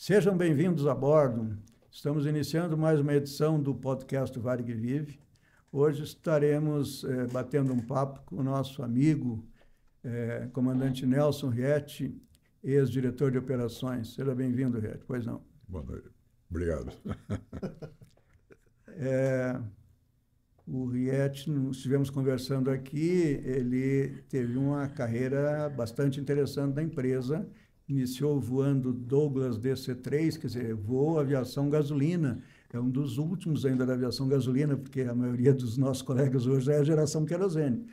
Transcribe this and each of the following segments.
Sejam bem-vindos a bordo. Estamos iniciando mais uma edição do podcast Varig Vive. Hoje estaremos batendo um papo com o nosso amigo, comandante Nelson Rietti, ex-diretor de operações. Seja bem-vindo, Rietti. Pois não. Boa noite. Obrigado. O Rietti, estivemos conversando aqui, ele teve uma carreira bastante interessante na empresa. Iniciou voando Douglas DC-3, quer dizer, voou aviação gasolina. É um dos últimos ainda da aviação gasolina, porque a maioria dos nossos colegas hoje é a geração querosene.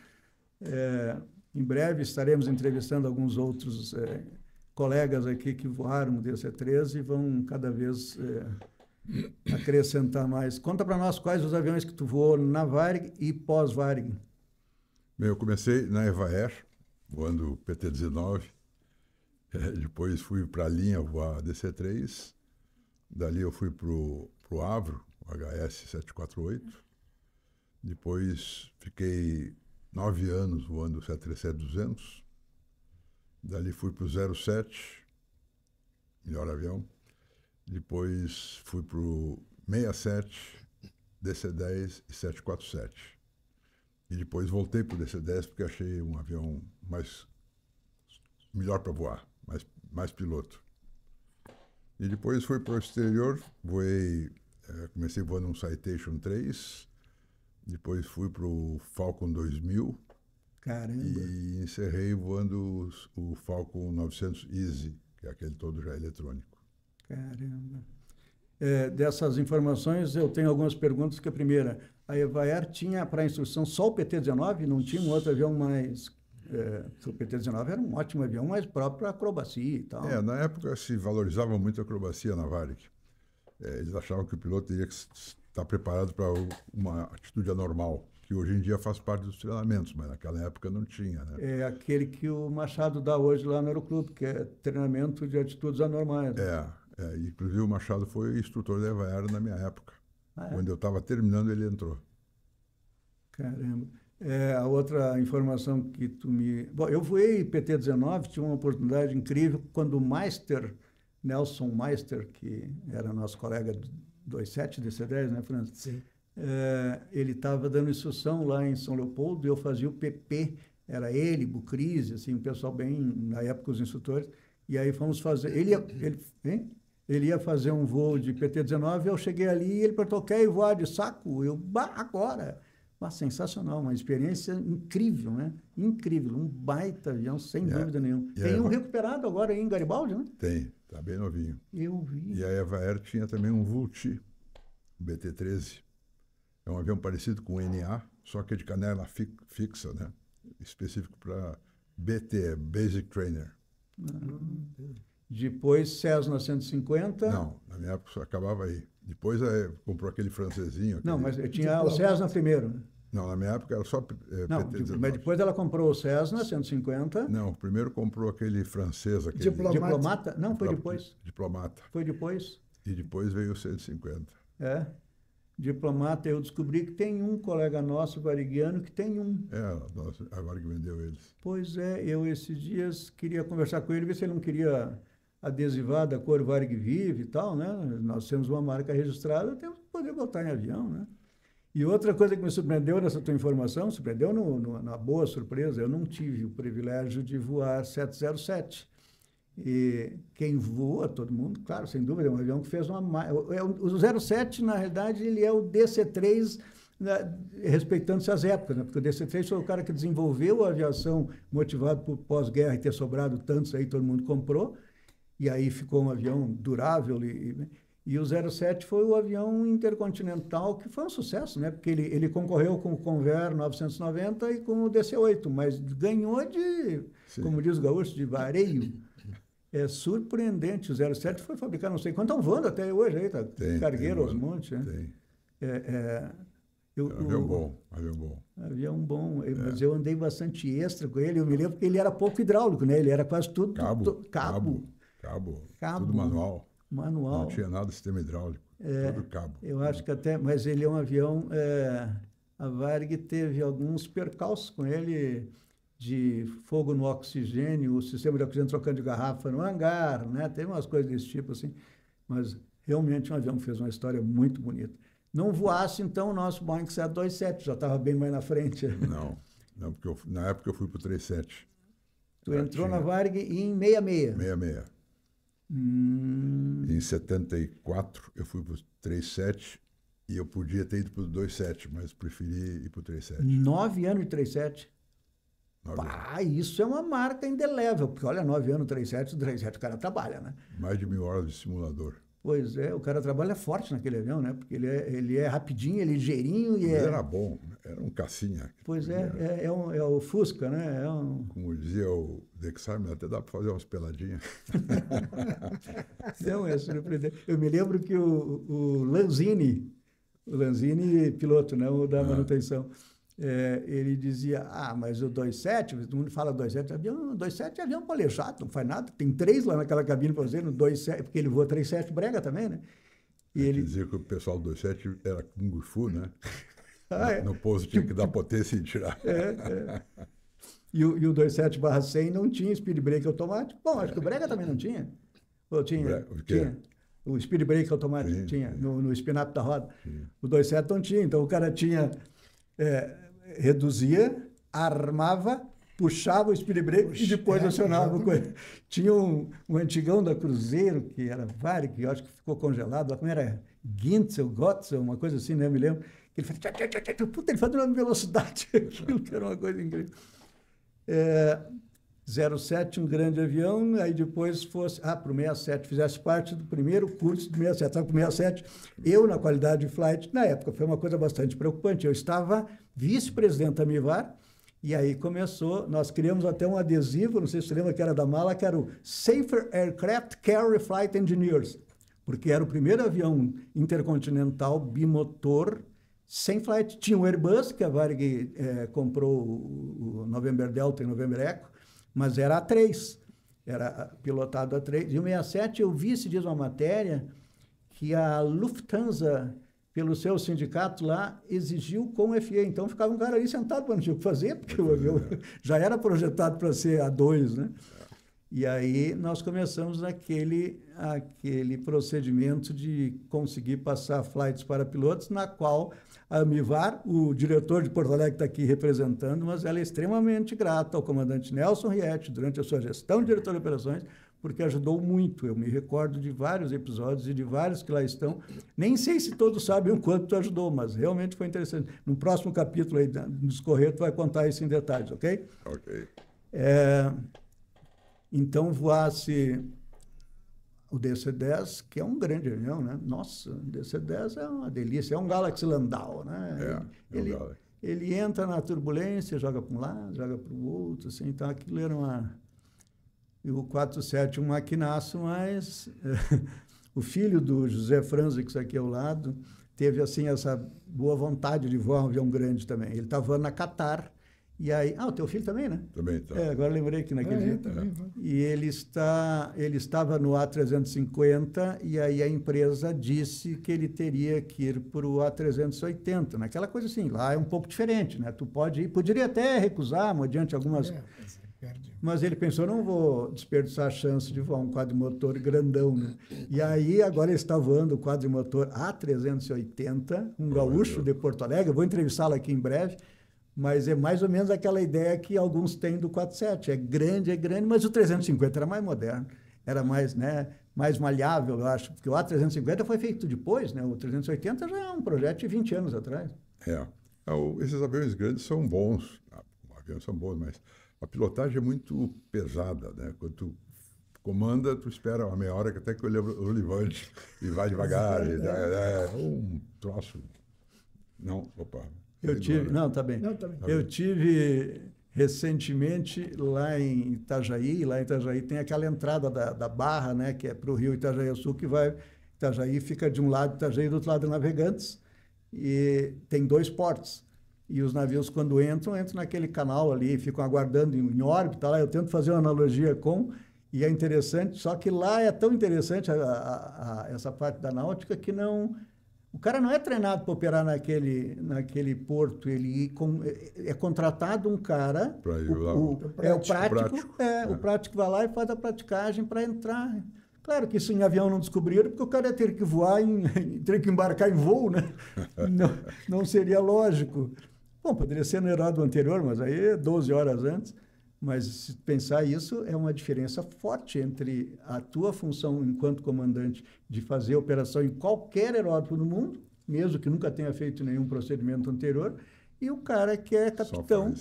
Em breve estaremos entrevistando alguns outros colegas aqui que voaram DC-3 e vão cada vez acrescentar mais. Conta para nós quais os aviões que tu voou na Varig e pós-Varig. Bem, eu comecei na EVAER, voando PT-19. Depois fui para a linha voar DC-3. Dali eu fui para o Avro, o HS-748. Depois fiquei 9 anos voando o 737-200. Dali fui para o 07, melhor avião. Depois fui para o 67, DC-10 e 747. E depois voltei para o DC-10 porque achei um avião melhor para voar, mais piloto. E depois fui para o exterior, comecei voando um Citation 3, depois fui para o Falcon 2000. Caramba! E encerrei voando o Falcon 900 Easy, que é aquele todo já eletrônico. Caramba! Dessas informações, eu tenho algumas perguntas. Que a primeira, a EVAER tinha para instrução só o PT-19? Não tinha um outro avião mais... o PT-19 era um ótimo avião, mas próprio para acrobacia e tal. Na época se valorizava muito a acrobacia na Varig. Eles achavam que o piloto teria que estar preparado para uma atitude anormal, que hoje em dia faz parte dos treinamentos, mas naquela época não tinha, né? É aquele que o Machado dá hoje lá no Aeroclube, que é treinamento de atitudes anormais. Inclusive o Machado foi instrutor da EVAER na minha época. Quando eu estava terminando, ele entrou. Caramba! A outra informação que tu me... Bom, eu voei PT-19, tive uma oportunidade incrível quando o Meister, Nelson Meister, que era nosso colega do 27 DC-10, né, França? Sim. Ele estava dando instrução lá em São Leopoldo e eu fazia o PP, era ele, Bucrise, assim, um pessoal bem, na época, os instrutores, e aí fomos fazer... Ele ia fazer um voo de PT-19, eu cheguei ali e ele perguntou, quer ir voar de saco? Agora! Mas sensacional, uma experiência incrível, né? Incrível, um baita avião, sem dúvida nenhuma. Tem um recuperado agora aí em Garibaldi, né? Tem, está bem novinho. Eu vi. E a EVAER tinha também um Vulti, BT-13. É um avião parecido com o NA, só que é de canela fixa, né? Específico para BT, Basic Trainer. Depois Cessna 150. Não, na minha época só acabava aí. Depois comprou aquele francesinho. Não, mas eu tinha o Cessna primeiro. Não, na minha época era só PT-19. Mas depois ela comprou o Cessna 150. Não, primeiro comprou aquele francês. Diplomata? Não, foi depois. Diplomata. Foi depois. E depois veio o 150. Diplomata, eu descobri que tem um colega nosso, variguiano, que tem um. Agora que vendeu eles. Pois eu esses dias queria conversar com ele, ver se ele não queria adesivar da cor Varig Vive e tal, né? Nós temos uma marca registrada, temos que poder botar em avião, né? E outra coisa que me surpreendeu nessa tua informação, surpreendeu na boa surpresa, eu não tive o privilégio de voar 707. E quem voa, todo mundo, claro, sem dúvida, é um avião que fez uma... O 07, na realidade, ele é o DC-3, respeitando-se as épocas, né? Porque o DC-3 foi o cara que desenvolveu a aviação motivado por pós-guerra e ter sobrado tantos aí, todo mundo comprou, e aí ficou um avião durável. E o 07 foi o avião intercontinental, que foi um sucesso, né? Porque ele concorreu com o Convair 990 e com o DC-8, mas ganhou como diz o gaúcho, de vareio. É surpreendente. O 07 foi fabricado, não sei quanto, estão voando até hoje, aí, tá? Cargueiro aos montes, né? Avião bom. Avião bom, mas eu andei bastante extra com ele, eu me lembro que ele era pouco hidráulico, né? Ele era quase tudo cabo. Tudo manual. Não tinha nada de sistema hidráulico, tudo cabo. Eu acho que até, mas ele é um avião, a Varig teve alguns percalços com ele, de fogo no oxigênio, o sistema de oxigênio trocando de garrafa no hangar, né? Tem umas coisas desse tipo, assim. Mas realmente um avião que fez uma história muito bonita. Não voasse, então, o nosso Boeing 727, já estava bem mais na frente. Não, porque na época eu fui para o 37. Tu entrou na Varig em 66. 66. Em 74 eu fui para o 37 e eu podia ter ido para o 27, mas preferi ir para o 37. 9 anos de 37. Pá, isso é uma marca indelével, porque olha, 9 anos, 37, o 37 o cara trabalha, né? Mais de 1000 horas de simulador. Pois é, o cara trabalha forte naquele avião, né? Porque ele é rapidinho, ele é ligeirinho e Mas era bom, era um cacinha. Pois é, é o Fusca, né? Como dizia o Dexarme, até dá para fazer umas peladinhas. Não, é surpreendente. Eu me lembro que o Lanzini, piloto, né? O da manutenção, ele dizia, mas o 27, todo mundo fala 27, 27 é avião palejado, não faz nada, tem 3 lá naquela cabine para fazer, no 27, porque ele voa 37 brega também, né? E ele dizia que o pessoal do 27 era Kung Fu, né? No pouso tinha que dar potência e tirar. E o 27/100 não tinha speed brake automático. Bom, acho que o brega também não tinha. Ou tinha? Tinha. O speed brake automático tinha, no spin-up da roda. Sim. O 27 não tinha, então o cara tinha... reduzia, armava, puxava o speed brake e depois acionava a coisa. Tinha um antigão da Cruzeiro, que era Varig, que eu acho que ficou congelado, como era Gintzel, Gotzel, uma coisa assim, né? Me lembro. Que ele fazia, puta, ele fazia uma velocidade, aquilo que era uma coisa incrível. 07, um grande avião, aí depois fosse para o 67, fizesse parte do primeiro curso do 67. Sabe, para o 67, eu, na qualidade de flight, na época, foi uma coisa bastante preocupante. Eu estava vice-presidente da Mivar, e aí começou, nós criamos até um adesivo, não sei se você lembra que era da mala, que era o Safer Aircraft Carrier Flight Engineers, porque era o primeiro avião intercontinental bimotor sem flight. Tinha o Airbus, que a Varig comprou o November Delta e o November Echo, mas era A3, era pilotado A3. E o 67, eu vi esse dia uma matéria que a Lufthansa, pelo seu sindicato lá, exigiu com o FA. Então, ficava um cara ali sentado para não tinha o que fazer, porque o avião já era projetado para ser A2, né? E aí nós começamos aquele procedimento de conseguir passar flights para pilotos, na qual a Mivar, o diretor de Porto Alegre está aqui representando, mas ela é extremamente grata ao comandante Nelson Rietti durante a sua gestão de diretor de operações, porque ajudou muito. Eu me recordo de vários episódios e de vários que lá estão. Nem sei se todos sabem o quanto ajudou, mas realmente foi interessante. No próximo capítulo aí do Discorrer, tu vai contar isso em detalhes, ok? Ok. Então, voasse o DC-10, que é um grande avião, né? Nossa, o DC-10 é uma delícia, é um Galaxy Landau, né? Ele entra na turbulência, joga para um lado, joga para o outro, assim, então aquilo era uma... E o 47, um maquinaço, mas o filho do José Franzi, que está aqui ao lado, teve, assim, essa boa vontade de voar um avião grande também. Ele estava voando na Qatar. E aí, o teu filho também, né? Também está. Agora lembrei que naquele dia. Também. E ele estava no A350 e aí a empresa disse que ele teria que ir para o A380. Naquela coisa assim, lá é um pouco diferente, né? Tu pode ir, poderia até recusar, mediante algumas... Mas ele pensou, não vou desperdiçar a chance de voar um quadrimotor grandão, né? E aí, agora ele está voando o quadrimotor A380, um gaúcho de Porto Alegre. Eu vou entrevistá-lo aqui em breve. Mas é mais ou menos aquela ideia que alguns têm do 47. É grande, mas o 350 era mais moderno, era mais, né, mais malhável, eu acho, porque o A350 foi feito depois, né? O 380 já é um projeto de 20 anos atrás. Esses aviões grandes são bons, aviões são bons, mas a pilotagem é muito pesada, né? Quando tu comanda, tu espera uma meia hora que até que eu levante e vai devagar. É um troço... Não, opa... Tá bem. Eu tive recentemente lá em Itajaí. Lá em Itajaí tem aquela entrada da Barra, né, que é para o rio Itajaí-Sul, que vai... Itajaí fica de um lado, Itajaí do outro lado, Navegantes, e tem 2 portos. E os navios, quando entram naquele canal ali, ficam aguardando em órbita. Lá eu tento fazer uma analogia com... E é interessante, só que lá é tão interessante essa parte da náutica que não... O cara não é treinado para operar naquele porto, ele é contratado um cara, o prático vai lá e faz a praticagem para entrar. Claro que isso em avião não descobriram, porque o cara ia ter que voar, ter que embarcar em voo, né? Não seria lógico. Bom, poderia ser no Heródoto anterior, mas aí é 12 horas antes. Mas se pensar isso, é uma diferença forte entre a tua função enquanto comandante de fazer operação em qualquer aeródromo do mundo, mesmo que nunca tenha feito nenhum procedimento anterior, e o cara que é capitão.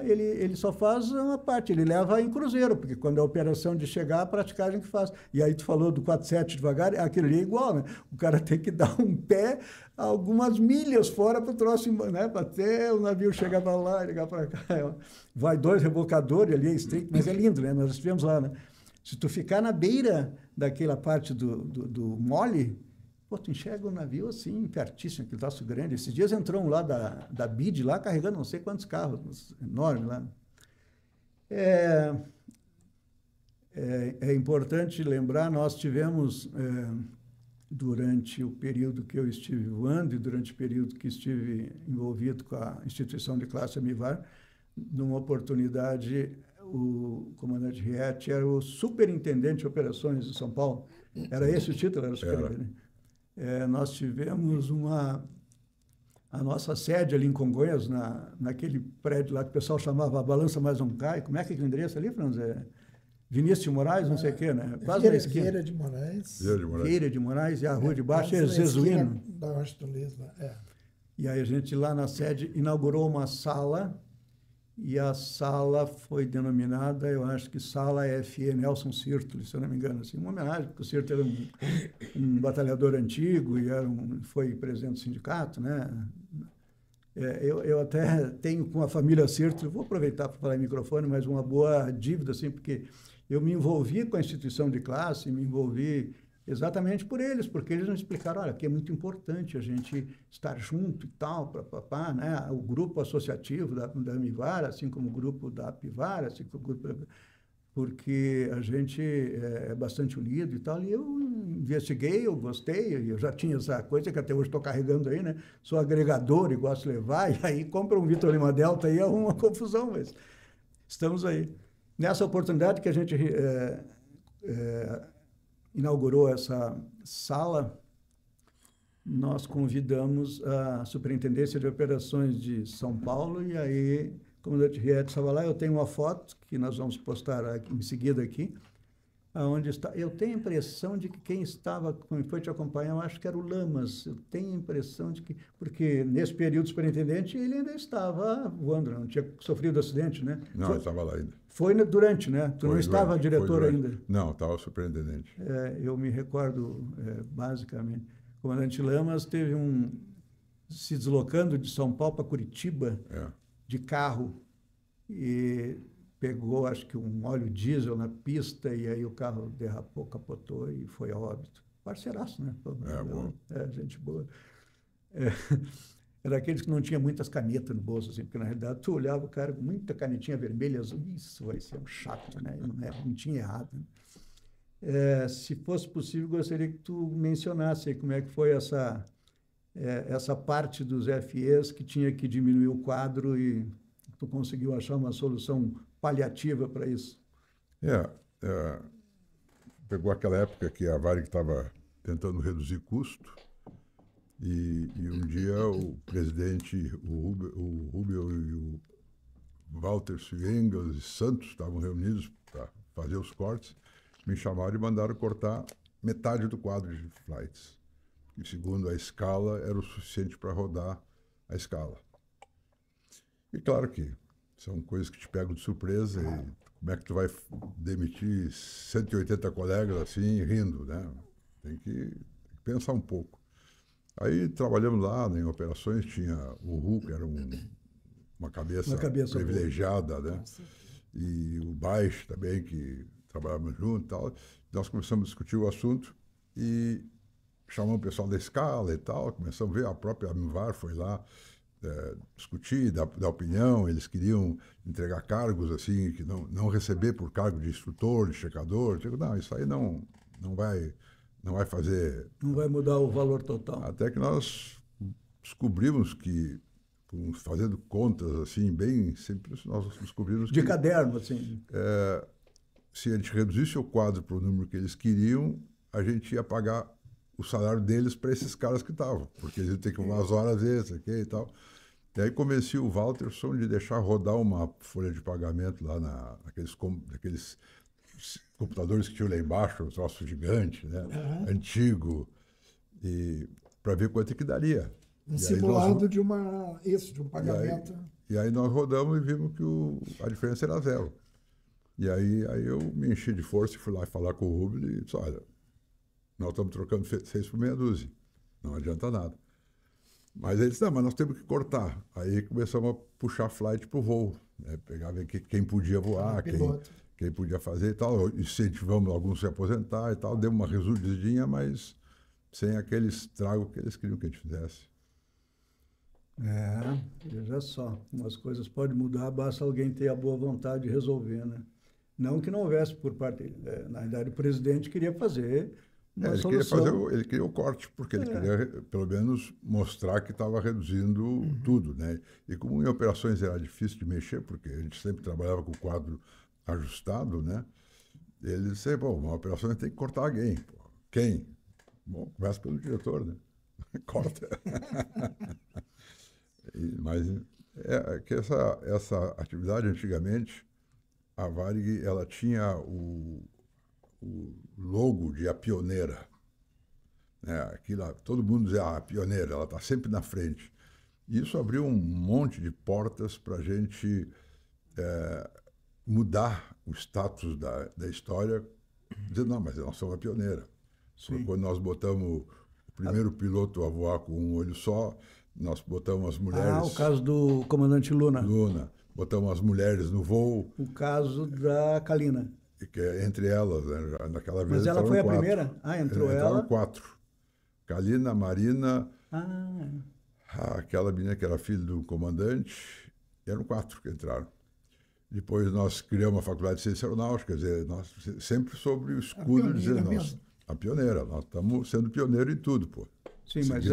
Ele só faz uma parte, ele leva em cruzeiro, porque quando é a operação de chegar, a praticagem que faz. E aí tu falou do 47 devagar, aquilo ali é igual, né? O cara tem que dar um pé algumas milhas fora para o troço, né? Até o navio chegar para lá, chegar para cá. Vai 2 rebocadores ali, é estreito, mas é lindo, né? Nós estivemos lá, né? Se tu ficar na beira daquela parte do mole, pô, tu enxerga o navio assim, pertíssimo, aquele troço grande. Esses dias entrou um lá da BID, lá carregando não sei quantos carros, enorme lá. É importante lembrar, nós tivemos, durante o período que eu estive voando e durante o período que estive envolvido com a instituição de classe Amivar, numa oportunidade, o comandante Riet era o superintendente de operações de São Paulo. Era esse o título? Era o superintendente. Nós tivemos a nossa sede ali em Congonhas, naquele prédio lá que o pessoal chamava Balança Mais Não Cai. Como é que é o endereço ali, Franz? Vinícius de Moraes, não sei o quê, né? Quase na esquina. Vieira de Moraes. Vieira de Moraes, e a rua de baixo é Jesuíno. E aí a gente lá na sede inaugurou uma sala, e a sala foi denominada, eu acho que Sala F.E. Nelson Sirtoli, se eu não me engano, assim, uma homenagem, porque o Sirtoli era um batalhador antigo e foi presidente do sindicato, né? Eu até tenho com a família Sirtoli, vou aproveitar para falar em microfone, mas uma boa dívida, assim, porque eu me envolvi com a instituição de classe, me envolvi exatamente por eles, porque eles nos explicaram, olha, que é muito importante a gente estar junto e tal, né? O grupo associativo da Amivar, assim como o grupo da Apivar, assim como o grupo, porque a gente é bastante unido e tal, e eu investiguei, eu gostei, eu já tinha essa coisa que até hoje estou carregando aí, né? Sou agregador e gosto de levar, e aí compra um Vitor Lima Delta e é uma confusão, mas estamos aí. Nessa oportunidade que a gente inaugurou essa sala, nós convidamos a Superintendência de Operações de São Paulo, e aí, o comandante Riet estava lá, eu tenho uma foto que nós vamos postar aqui, em seguida aqui, aonde está. Eu tenho a impressão de que quem estava, quem foi te acompanhar, eu acho que era o Lamas, eu tenho a impressão de que, porque nesse período superintendente ele ainda estava voando, não tinha sofrido acidente, né? Não, ele estava lá ainda. Foi durante, né? Tu não estava diretor ainda? Não, estava superintendente. Eu me recordo, basicamente. O comandante Lamas teve se deslocando de São Paulo para Curitiba de carro e pegou, acho que um óleo diesel na pista e aí o carro derrapou, capotou e foi a óbito. Parceiraço, né? Bom. Gente boa. Era aqueles que não tinha muitas canetas no bolso, assim, porque na realidade tu olhava o cara com muita canetinha vermelha, azul, isso vai ser um chato, né? Não tinha errado. Né? Se fosse possível, gostaria que tu mencionasse aí como é que foi essa parte dos FEs que tinha que diminuir o quadro e tu conseguiu achar uma solução paliativa para isso. Pegou aquela época que a Varig estava tentando reduzir custo, e um dia o presidente, o Rubio e o Walter Engels e Santos estavam reunidos para fazer os cortes, me chamaram e mandaram cortar metade do quadro de flights. E segundo a escala, era o suficiente para rodar a escala. E claro que são coisas que te pegam de surpresa, e como é que tu vai demitir 180 colegas assim, rindo, né? Tem que pensar um pouco. Aí trabalhamos lá em operações, tinha o Ru, que era uma cabeça privilegiada, boa, né? E o Baix também, que trabalhávamos junto e tal. Nós começamos a discutir o assunto e chamamos o pessoal da escala e tal, começamos a ver, a própria Amivar foi lá discutir, dar opinião, eles queriam entregar cargos assim, que não receber por cargo de instrutor, de checador. Eu digo, não, isso aí não vai fazer... Não vai mudar o valor total. Até que nós descobrimos que, fazendo contas assim, bem simples, nós descobrimos de caderno, assim. se a gente reduzisse o quadro para o número que eles queriam, a gente ia pagar o salário deles para esses caras que estavam, porque eles iam ter que umas horas extras aqui e tal. E aí convenci o Walterson de deixar rodar uma folha de pagamento lá naqueles computadores que tinham lá embaixo, um troço gigante, né? Antigo, e para ver quanto é que daria. Um simulado de um pagamento. E aí nós rodamos e vimos que a diferença era zero. E aí eu me enchi de força e fui lá falar com o Rubens e disse, olha, nós estamos trocando 6 por meia dúzia, não adianta nada. Mas ele disse, não, mas nós temos que cortar. Aí começamos a puxar flight para o voo, né? Pegar ver quem podia voar, quem podia fazer e tal. Incentivamos alguns a se aposentar e tal, demos uma resumidinha, mas sem aquele estrago que eles queriam que a gente fizesse. Veja só, umas coisas podem mudar, basta alguém ter a boa vontade de resolver, né? Não que não houvesse por parte dele. Na verdade, o presidente queria fazer uma solução. Ele queria o corte, porque ele queria, pelo menos, mostrar que estava reduzindo tudo, né? E como em operações era difícil de mexer, porque a gente sempre trabalhava com o quadro ajustado, né? Ele disse, bom, uma operação a gente tem que cortar alguém. Pô. Quem? Bom, começa pelo diretor, né? Corta. Mas que essa atividade, antigamente, a Varig, ela tinha o logo de a pioneira. Né? Aquilo, todo mundo dizia, a pioneira, ela está sempre na frente. E isso abriu um monte de portas para a gente mudar o status da história, dizendo, não, mas nós somos a pioneira. Quando nós botamos o primeiro piloto a voar com um olho só, nós botamos as mulheres... o caso do comandante Luna. Botamos as mulheres no voo. O caso da Kalina. Que entre elas, né? Naquela vez. Mas ela foi a primeira? Entrou ela. Entraram 4. Kalina, Marina, aquela menina que era filha do comandante, eram 4 que entraram. Depois nós criamos a Faculdade de Ciência Aeronáutica, quer dizer, nós sempre sobre o escudo dizendo, a pioneira, nós estamos sendo pioneiro em tudo, pô. Sim, mas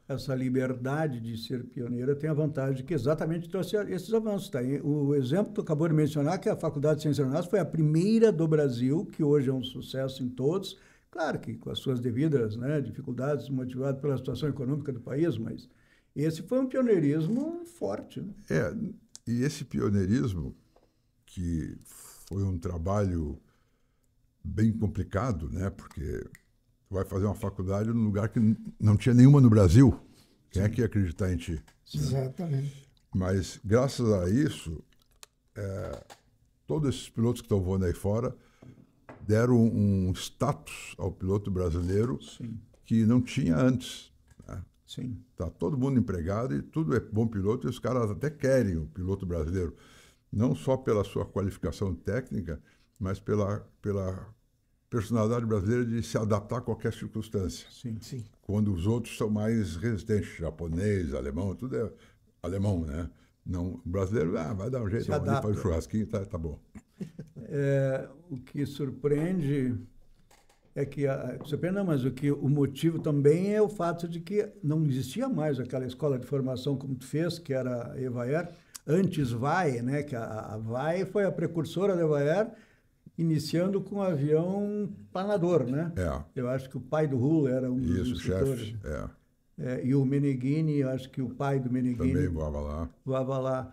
essa liberdade de ser pioneira tem a vantagem de que exatamente trouxe esses avanços. Tá? O exemplo que tu acabou de mencionar, que a Faculdade de Ciências Aeronáuticas foi a primeira do Brasil, que hoje é um sucesso em todos, claro que com as suas devidas, né, dificuldades, motivado pela situação econômica do país, mas esse foi um pioneirismo forte. Né? E esse pioneirismo, que foi um trabalho bem complicado, né, porque tu vai fazer uma faculdade num lugar que não tinha nenhuma no Brasil. Quem é que ia acreditar em ti? Exatamente. Mas, graças a isso, todos esses pilotos que estão voando aí fora deram um status ao piloto brasileiro que não tinha antes. Né? Está todo mundo empregado e tudo é bom piloto, e os caras até querem o piloto brasileiro. Não só pela sua qualificação técnica, mas pela personalidade brasileira de se adaptar a qualquer circunstância. Quando os outros são mais resistentes, japonês, alemão, tudo é alemão, né? Não, o brasileiro vai dar um jeito, ali para o churrasquinho, tá bom. O que surpreende é que mas o motivo também é o fato de que não existia mais aquela escola de formação como tu fez, que era a EVAER, antes VAE, né? Que a VAE foi a precursora da EVAER, iniciando com um avião planador, né? Eu acho que o pai do Hull era um dos instrutores. Chefe, e o Meneghini, eu acho que o pai do Meneghini... Também voava lá.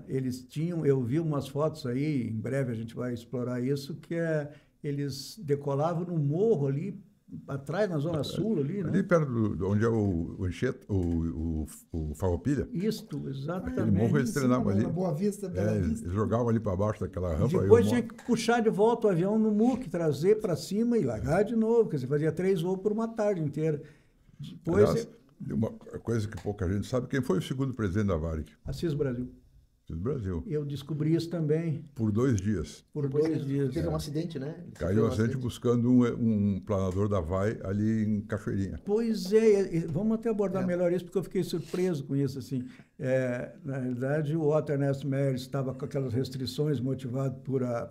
Eles tinham... Eu vi umas fotos aí, em breve a gente vai explorar isso, que eles decolavam no morro ali, atrás, na Zona Sul, ali, né? Ali perto de onde é o Farroupilha. Isto, exatamente. Aquele morro eles treinavam ali. Boa Vista, Bela Vista. Eles jogavam ali para baixo daquela rampa. Depois tinha que puxar de volta o avião no MUC, trazer para cima e largar de novo. Quer dizer, fazia 3 voos por uma tarde inteira. Depois... Aliás, uma coisa que pouca gente sabe, quem foi o segundo presidente da Varig? Assis Brasil. Eu descobri isso também. Por 2 dias. Teve um acidente, né? Caiu um acidente buscando um planador da VAI ali em Cachoeirinha. Pois é, vamos até abordar melhor isso, porque eu fiquei surpreso com isso. Assim. Na verdade, o Otto Ernest Meyer estava com aquelas restrições motivado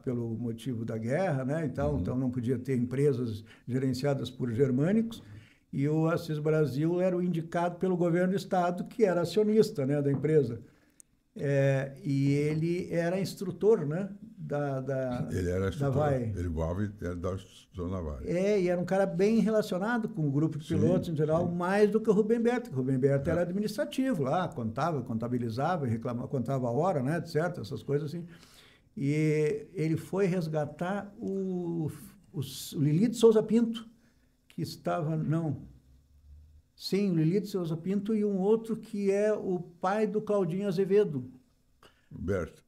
pelo motivo da guerra, né? Então não podia ter empresas gerenciadas por germânicos. E o Assis Brasil era o indicado pelo governo do Estado, que era acionista, né, da empresa. E ele era instrutor, né, Ele era da instrutor, VAE. ele voava e era da instrução da VAE. E era um cara bem relacionado com o grupo de Sim, pilotos em geral, sim. mais do que o Rubem Berta. O Rubem Berta era administrativo lá, contabilizava, reclamava, contava a hora, né, certo? Essas coisas assim. E ele foi resgatar o Lili de Souza Pinto, que estava, não, sim, o Lili de Souza Pinto e um outro que é o pai do Claudinho Azevedo. Roberto.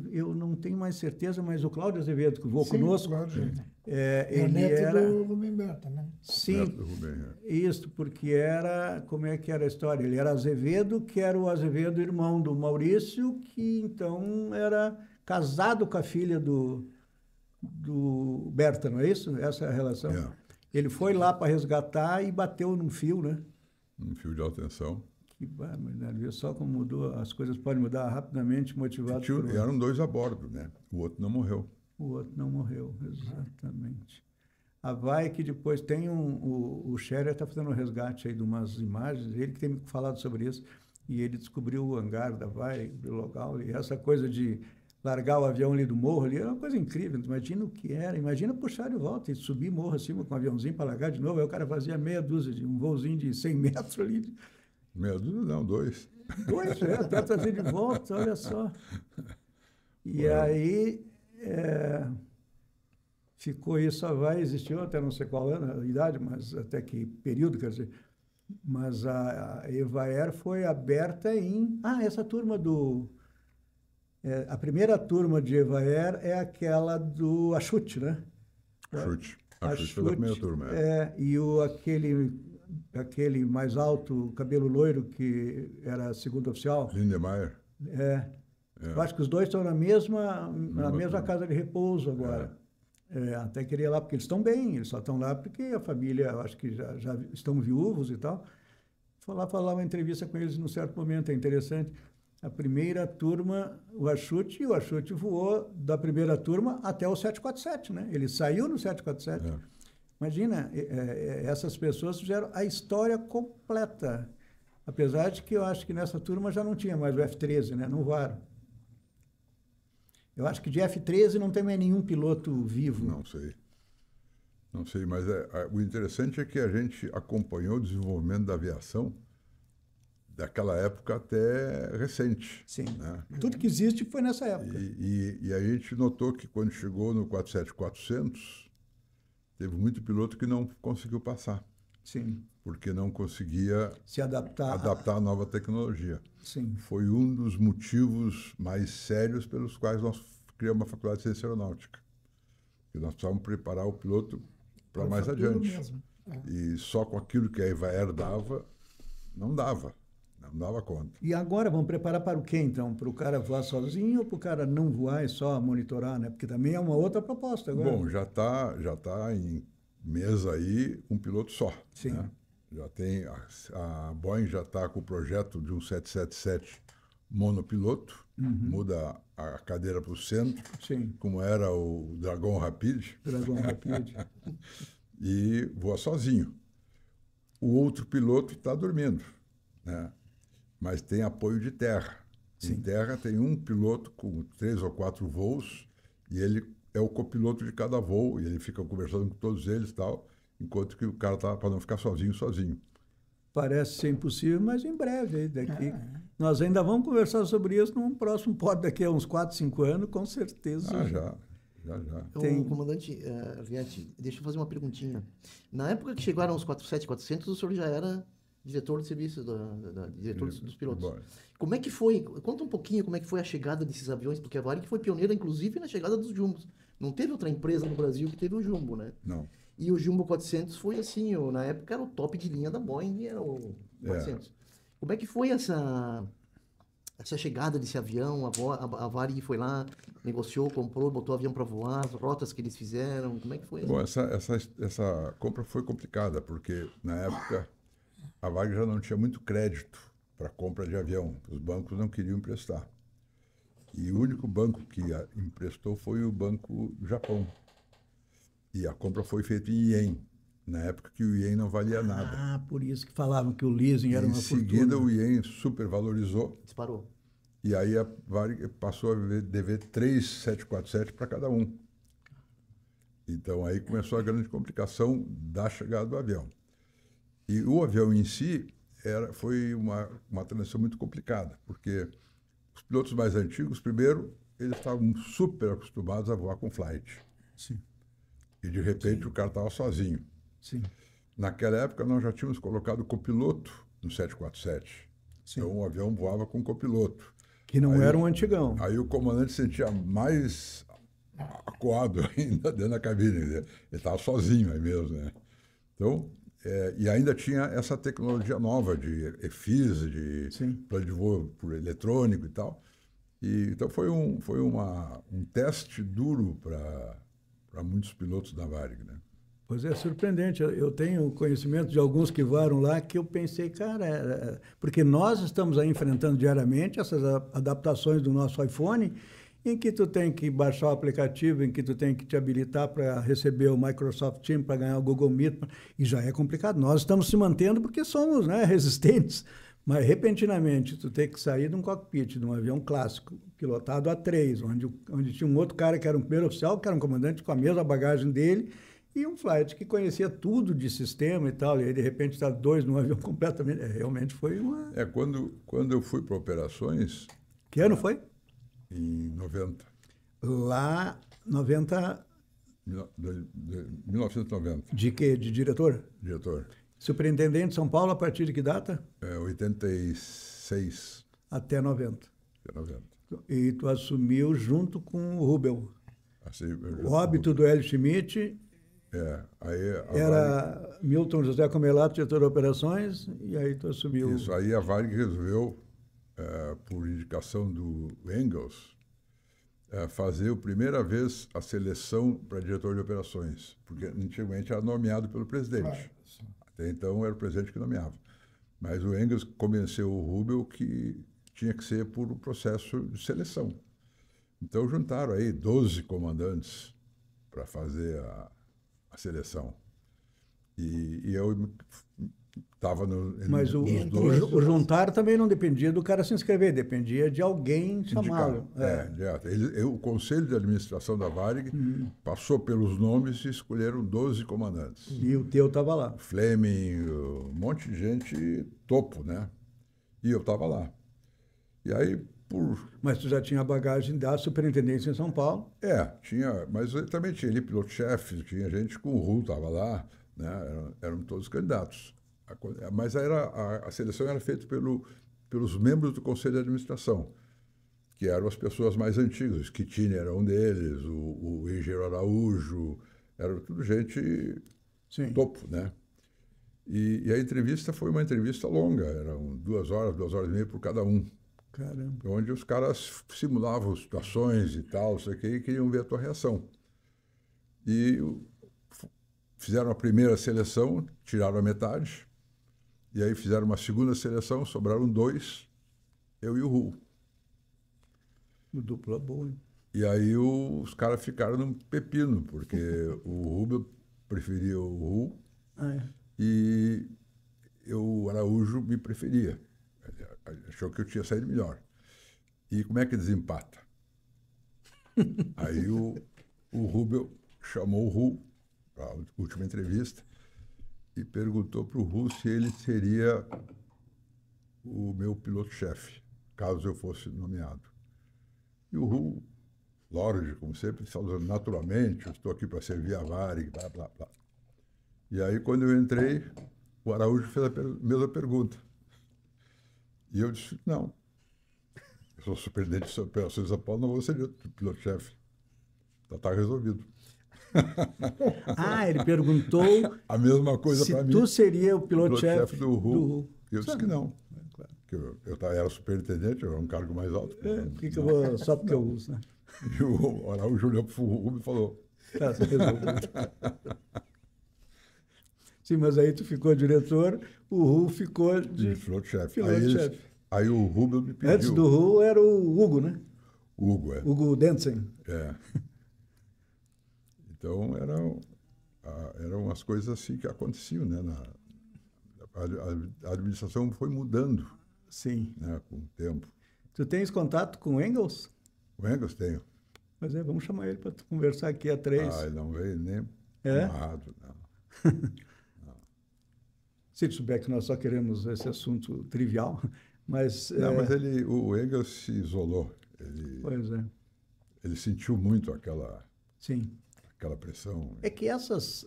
Eu não tenho mais certeza, mas o Cláudio Azevedo, que voou Sim, conosco, Cláudio. é, É o ele neto era... do Rubem Berta, né? Sim, Neto do Rubem, isso, porque era, como é que era a história? Ele era Azevedo, que era o Azevedo, irmão do Maurício, que então era casado com a filha do Berta, não é isso? Essa é a relação. É. Ele foi lá para resgatar e bateu num fio, né? Um fio de alta tensão. Que barbaridade, viu só como mudou, as coisas podem mudar rapidamente, motivado por... E eram 2 a bordo, né? O outro não morreu. O outro não morreu, exatamente. A VAE que depois tem o Scherer está fazendo um resgate aí de umas imagens, ele que tem falado sobre isso, e ele descobriu o hangar da VAE, o local, e essa coisa de largar o avião ali do morro ali, era uma coisa incrível, imagina o que era, imagina puxar de volta e subir morro acima com um aviãozinho para largar de novo, aí o cara fazia meia dúzia de um voozinho de 100 metros ali. Meia dúzia não, 2. 2, até trazer de volta, olha só. E aí... ficou isso, a VAE existiu até não sei qual ano, a idade, mas até que período, quer dizer. Mas a EVAER foi aberta em... essa turma do... a primeira turma de EVAER é aquela do Axute, né? Chute. A chute foi da primeira turma. E aquele mais alto, cabelo loiro, que era segundo oficial. Lindemeyer. Eu acho que os dois estão na mesma turma. casa de repouso agora. Até queria ir lá, porque eles estão bem, eles só estão lá porque a família, eu acho que já estão viúvos e tal. Fui lá falar uma entrevista com eles num certo momento, é interessante. A primeira turma, o Axute voou da primeira turma até o 747, né? Ele saiu no 747. Imagina, essas pessoas fizeram a história completa. Apesar de que eu acho que nessa turma já não tinha mais o F-13, né? Não voaram. Eu acho que de F-13 não tem mais nenhum piloto vivo. Não sei. Não sei, mas o interessante é que a gente acompanhou o desenvolvimento da aviação daquela época até recente. Sim. Né? Tudo que existe foi nessa época. E a gente notou que quando chegou no 47400, teve muito piloto que não conseguiu passar. Sim. Porque não conseguia se adaptar à nova tecnologia. Sim. Foi um dos motivos mais sérios pelos quais nós criamos a Faculdade de Ciência Aeronáutica. Porque nós precisávamos preparar o piloto para mais adiante. Mesmo. E só com aquilo que a EVAER dava, não dava conta. E agora vamos preparar para o quê, então? Para o cara voar sozinho ou para o cara não voar e só monitorar, né? Porque também é uma outra proposta agora. Bom, já tá em mesa aí um piloto só. Sim. Né? Já tem, a Boeing já está com o projeto de um 777 monopiloto, muda a cadeira para o centro, Sim. como era o Dragon Rapid. Dragon Rapid. E voa sozinho. O outro piloto está dormindo, né? Mas tem apoio de terra. Sim. Em terra tem um piloto com 3 ou 4 voos e ele é o copiloto de cada voo e ele fica conversando com todos eles e tal, enquanto que o cara está para não ficar sozinho. Parece ser impossível, mas em breve, daqui. Nós ainda vamos conversar sobre isso num próximo pod daqui a uns 4, 5 anos, com certeza. Já. Tem... Comandante Vietti, deixa eu fazer uma perguntinha. Na época que chegaram os 47400, o senhor já era diretor de serviço, diretor dos pilotos. Como é que foi? Conta um pouquinho como é que foi a chegada desses aviões, porque a Varig foi pioneira, inclusive, na chegada dos Jumbos. Não teve outra empresa no Brasil que teve o Jumbo, né? Não. E o Jumbo 400 foi assim, na época era o top de linha da Boeing, era o 400. Como é que foi essa chegada desse avião? A Varig foi lá, negociou, comprou, botou o avião para voar, as rotas que eles fizeram, como é que foi? Bom, essa compra foi complicada, porque na época a Varig já não tinha muito crédito para compra de avião. Os bancos não queriam emprestar. E o único banco que emprestou foi o Banco do Japão. E a compra foi feita em ien, na época que o ien não valia nada. Por isso que falavam que o leasing era uma fortuna. Em seguida, o ien supervalorizou. Disparou. E aí a Varig passou a dever 3 747 para cada um. Então aí começou a grande complicação da chegada do avião. E o avião em si foi uma transição muito complicada, porque os pilotos mais antigos, primeiro, eles estavam super acostumados a voar com flight. Sim. E de repente o cara estava sozinho. Sim. Naquela época nós já tínhamos colocado copiloto no 747. Sim. Então o avião voava com copiloto. Que não era um antigão. Aí o comandante se sentia mais acuado ainda dentro da cabine. Ele estava sozinho aí mesmo, né? Então, e ainda tinha essa tecnologia nova de EFIS, de plano de voo por eletrônico e tal. Então foi um teste duro para muitos pilotos da Varig, né? Pois é, surpreendente. Eu tenho conhecimento de alguns que voaram lá que eu pensei, cara, porque nós estamos aí enfrentando diariamente essas adaptações do nosso iPhone, em que tu tem que baixar o aplicativo, em que tu tem que te habilitar para receber o Microsoft Teams, para ganhar o Google Meet, e já é complicado. Nós estamos se mantendo porque somos, né, resistentes, mas repentinamente tu tem que sair de um cockpit, de um avião clássico, pilotado a 3, onde tinha um outro cara que era um primeiro oficial, que era um comandante com a mesma bagagem dele, e um flight que conhecia tudo de sistema e tal, e aí de repente está 2 num avião completamente... realmente foi uma... Quando eu fui para operações... Que ano foi? Em 90. Lá, 90... 1990. De quê? De diretor? Diretor. Superintendente de São Paulo, a partir de que data? 86. Até 90. Até 90. E tu assumiu junto com o Rubel. Assim, O óbito do Hélio Schmidt... Era Milton José Comelato, diretor de operações, e aí tu assumiu... Isso, aí a Varig resolveu, por indicação do Engels, fazer a primeira vez a seleção para diretor de operações, porque antigamente era nomeado pelo presidente. Até então era o presidente que nomeava. Mas o Engels convenceu o Rubel que tinha que ser por um processo de seleção. Então juntaram aí 12 comandantes para fazer a seleção. E eu estava no... Mas o juntar também não dependia do cara se inscrever, dependia de alguém chamá-lo. O Conselho de Administração da Varig passou pelos nomes e escolheram 12 comandantes. E o teu estava lá. Fleming, um monte de gente topo, né? E eu estava lá. E aí, Mas tu já tinha bagagem da superintendência em São Paulo? Tinha, mas eu também tinha ali piloto-chefe, tinha gente com o RU, estava lá, né? Eram todos candidatos. Mas a seleção era feita pelos membros do Conselho de Administração, que eram as pessoas mais antigas. O Schettini era um deles, o Engenheiro Araújo, era tudo gente topo, né? E a entrevista foi uma entrevista longa, eram 2 horas, 2 horas e meia por cada um. Caramba. Onde os caras simulavam situações e tal, isso aqui, e queriam ver a tua reação. E fizeram a primeira seleção, tiraram a metade, e aí fizeram uma segunda seleção, sobraram 2, eu e o Ru. O dupla boa, hein? E aí os caras ficaram num pepino, porque o Rubel preferia o Ru e o Araújo me preferia. Achou que eu tinha saído melhor. E como é que desempata? Aí o Rubel chamou o Ru para a última entrevista e perguntou para o Ru se ele seria o meu piloto-chefe, caso eu fosse nomeado. E o Ru, lógico, como sempre, falou naturalmente, eu estou aqui para servir a Varig, blá, blá, blá. E aí, quando eu entrei, o Araújo fez a mesma pergunta. E eu disse, não, eu sou superintendente de operações de São Paulo, não vou ser piloto-chefe. Está resolvido. Ele perguntou a mesma coisa para mim. Se tu seria o piloto-chefe do Ru. Eu disse que não. Que eu era superintendente, eu era um cargo mais alto. Só porque eu uso, né? E o Araújo olhou para o Ru e falou... resolvido. Sim, mas aí tu ficou diretor, o Ru ficou de piloto-chefe. Aí o Rubel me pediu... Antes do Ru era o Hugo, né? Hugo, Hugo Dentzen. Então, eram as coisas assim que aconteciam, né? A administração foi mudando. Sim. Né, com o tempo. Tu tens contato com o Engels? O Engels tenho. Pois é, vamos chamar ele para conversar aqui a três. Ele não veio nem amarrado, não. Se tu souber que nós só queremos esse assunto trivial, mas... Não, mas o Engels se isolou. Pois é. Ele sentiu muito aquela pressão. É que essas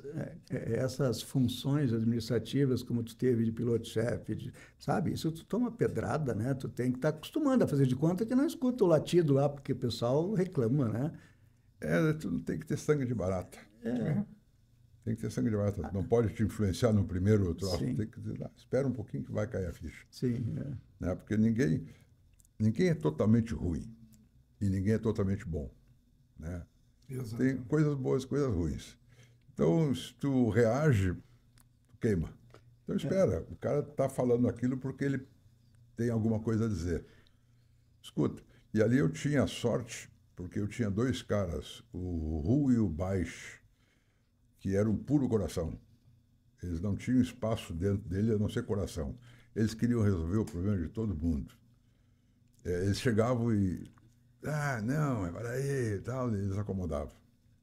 funções administrativas, como tu teve de piloto-chefe, sabe? Isso tu toma pedrada, né? Tu tem que estar acostumando a fazer de conta que não escuta o latido lá, porque o pessoal reclama, né? Tu não tem que ter sangue de barata. Tem que ter sangue de barata. Não pode te influenciar no primeiro troço. Tem que dizer, espera um pouquinho que vai cair a ficha. Sim. Né? Porque ninguém é totalmente ruim e ninguém é totalmente bom, né? Tem coisas boas e coisas ruins. Então, se tu reage, tu queima. Então, espera. O cara está falando aquilo porque ele tem alguma coisa a dizer. Escuta. E ali eu tinha a sorte, porque eu tinha dois caras, o Ru e o Baix, que eram puro coração. Eles não tinham espaço dentro dele a não ser coração. Eles queriam resolver o problema de todo mundo. Eles chegavam e... não, para aí e tal, eles acomodavam.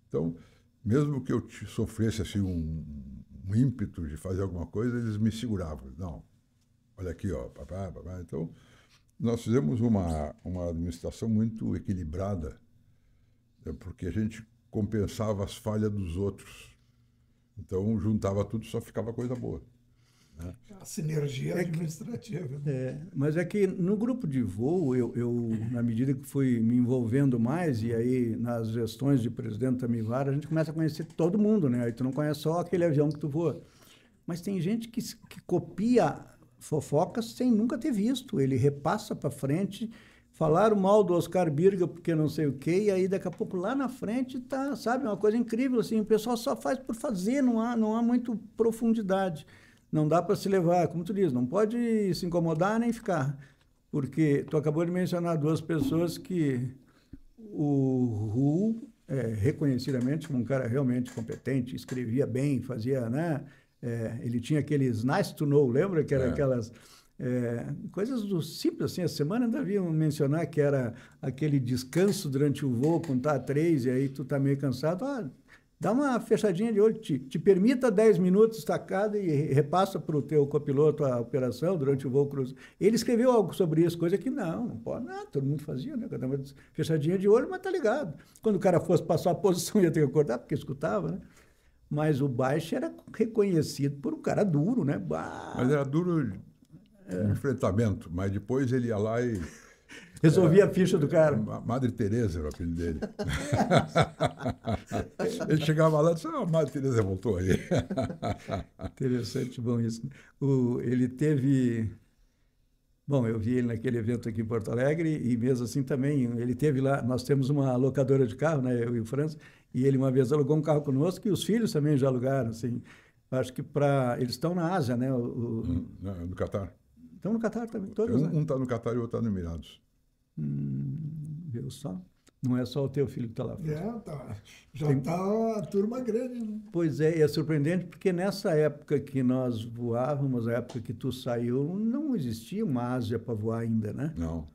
Então, mesmo que eu sofresse assim, um ímpeto de fazer alguma coisa, eles me seguravam. Não, olha aqui, ó, papai. Então, nós fizemos uma administração muito equilibrada, porque a gente compensava as falhas dos outros. Então, juntava tudo, só ficava coisa boa. Né? A sinergia administrativa. Mas é que no grupo de voo, eu, na medida que fui me envolvendo mais, e aí nas gestões de presidente da Mivara, a gente começa a conhecer todo mundo, né? Aí tu não conhece só aquele avião que tu voa. Mas tem gente que copia fofocas sem nunca ter visto. Ele repassa para frente, falaram mal do Oscar Birga porque não sei o quê, e aí daqui a pouco lá na frente tá, sabe, uma coisa incrível, assim, o pessoal só faz por fazer, não há muito profundidade. Não dá para se levar, como tu diz, não pode se incomodar nem ficar. Porque tu acabou de mencionar duas pessoas que o Ru, reconhecidamente, como um cara realmente competente, escrevia bem, fazia, né? Ele tinha aqueles nice to know, lembra? Que eram aquelas coisas do simples, assim. A semana ainda haviam mencionar que era aquele descanso durante o voo com TAA-3, e aí tu tá meio cansado, dá uma fechadinha de olho, te permita 10 minutos estacado e repassa para o teu copiloto a operação durante o voo cruzeiro. Ele escreveu algo sobre isso, coisa que não pode, todo mundo fazia, né? Cada uma fechadinha de olho, mas tá ligado. Quando o cara fosse passar a posição, ia ter que acordar, porque escutava, né? Mas o Baixo era reconhecido por um cara duro, né? Mas era duro de enfrentamento, mas depois ele ia lá e... Resolvia a ficha do cara. Madre Teresa era o apelido dele. Ele chegava lá e disse, Madre Teresa voltou aí. Interessante, bom isso. Ele teve... Bom, eu vi ele naquele evento aqui em Porto Alegre e mesmo assim também, ele teve lá, nós temos uma locadora de carro, né, eu e o França, e ele uma vez alugou um carro conosco e os filhos também já alugaram, assim. Acho que eles estão na Ásia, né? No Catar. Estão no Catar também, todos, né? Um está no Catar e o outro está no Emirados. Viu só? Não é só o teu filho que está lá. Já está a turma grande, né? Pois é, e é surpreendente porque nessa época que nós voávamos, a época que tu saiu, não existia uma Ásia para voar ainda, né? Não.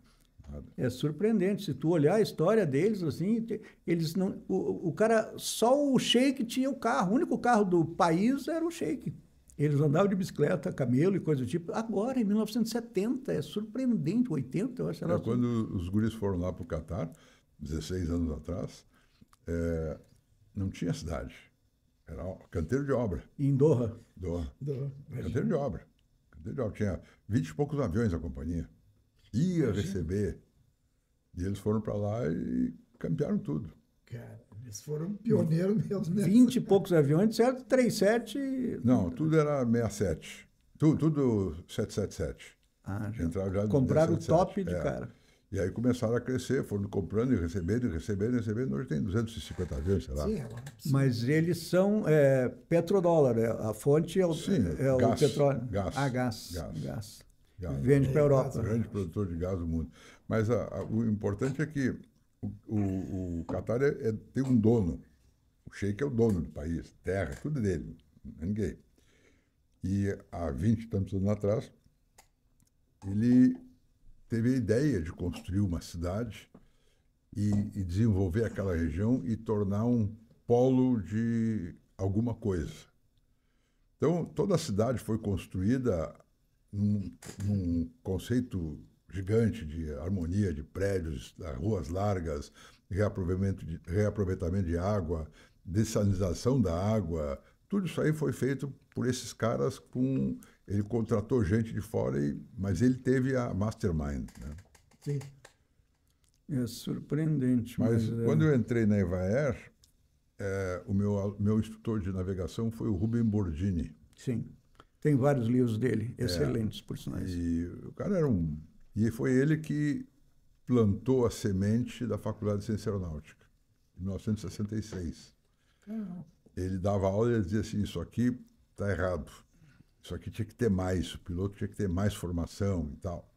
Nada. É surpreendente. Se tu olhar a história deles, assim, eles não... O cara, só o Sheik tinha o carro. O único carro do país era o Sheik. Eles andavam de bicicleta, camelo e coisa do tipo. Agora, em 1970, é surpreendente, 80, eu acho. Quando os guris foram lá para o Catar, 16 anos atrás, não tinha cidade. Era canteiro de obra. Em Doha. Canteiro de obra. Tinha 20 e poucos aviões a companhia. Ia receber. E eles foram para lá e campearam tudo. Cara, eles foram pioneiros mesmo. 20 e poucos aviões, certo? 37... Não, tudo era 67. Tudo 777. Compraram o top de cara. E aí começaram a crescer, foram comprando e recebendo. Hoje tem 250 aviões, sei lá. Sim, mas eles são petrodólar, a fonte o petróleo. Gás. Vende para a Europa. Grande produtor de gás do mundo. Mas o importante é que o Catar tem um dono. O Sheik é o dono do país, terra, tudo dele, ninguém. E há 20 e tantos anos atrás, ele teve a ideia de construir uma cidade e desenvolver aquela região e tornar um polo de alguma coisa. Então, toda a cidade foi construída num conceito gigante de harmonia de prédios, ruas largas, reaproveitamento de água, dessalinização da água. Tudo isso aí foi feito por esses caras ele contratou gente de fora, mas ele teve a mastermind, né? Sim. É surpreendente. Mas quando eu entrei na Evaer, o meu instrutor de navegação foi o Rubem Bordini. Sim. Tem vários livros dele, excelentes, por sinais. E o cara E foi ele que plantou a semente da Faculdade de Ciência Aeronáutica, em 1966. Ele dava aula e ele dizia assim, isso aqui está errado. Isso aqui tinha que ter mais, o piloto tinha que ter mais formação e tal.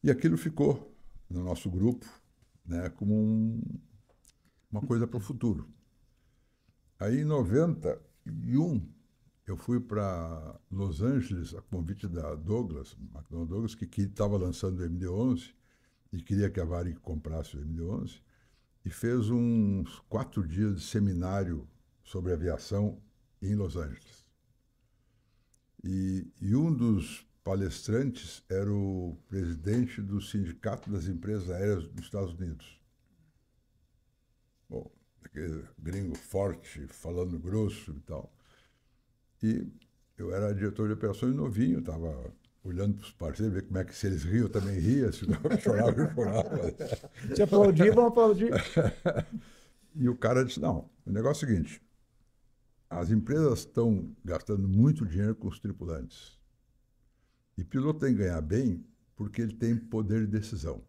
E aquilo ficou no nosso grupo, né, como uma coisa para o futuro. Aí, em 91, eu fui para Los Angeles, a convite da Douglas, que estava lançando o MD-11 e queria que a Varig comprasse o MD-11, e fez uns 4 dias de seminário sobre aviação em Los Angeles. E um dos palestrantes era o presidente do Sindicato das Empresas Aéreas dos Estados Unidos. Bom, aquele gringo forte, falando grosso e tal. E eu era diretor de operações novinho, estava olhando para os parceiros, ver como é que se eles riam, eu também ria, se não chorava, eu chorava. Se aplaudir, vão aplaudir. E o cara disse, não, o negócio é o seguinte, as empresas estão gastando muito dinheiro com os tripulantes. E piloto tem que ganhar bem porque ele tem poder de decisão.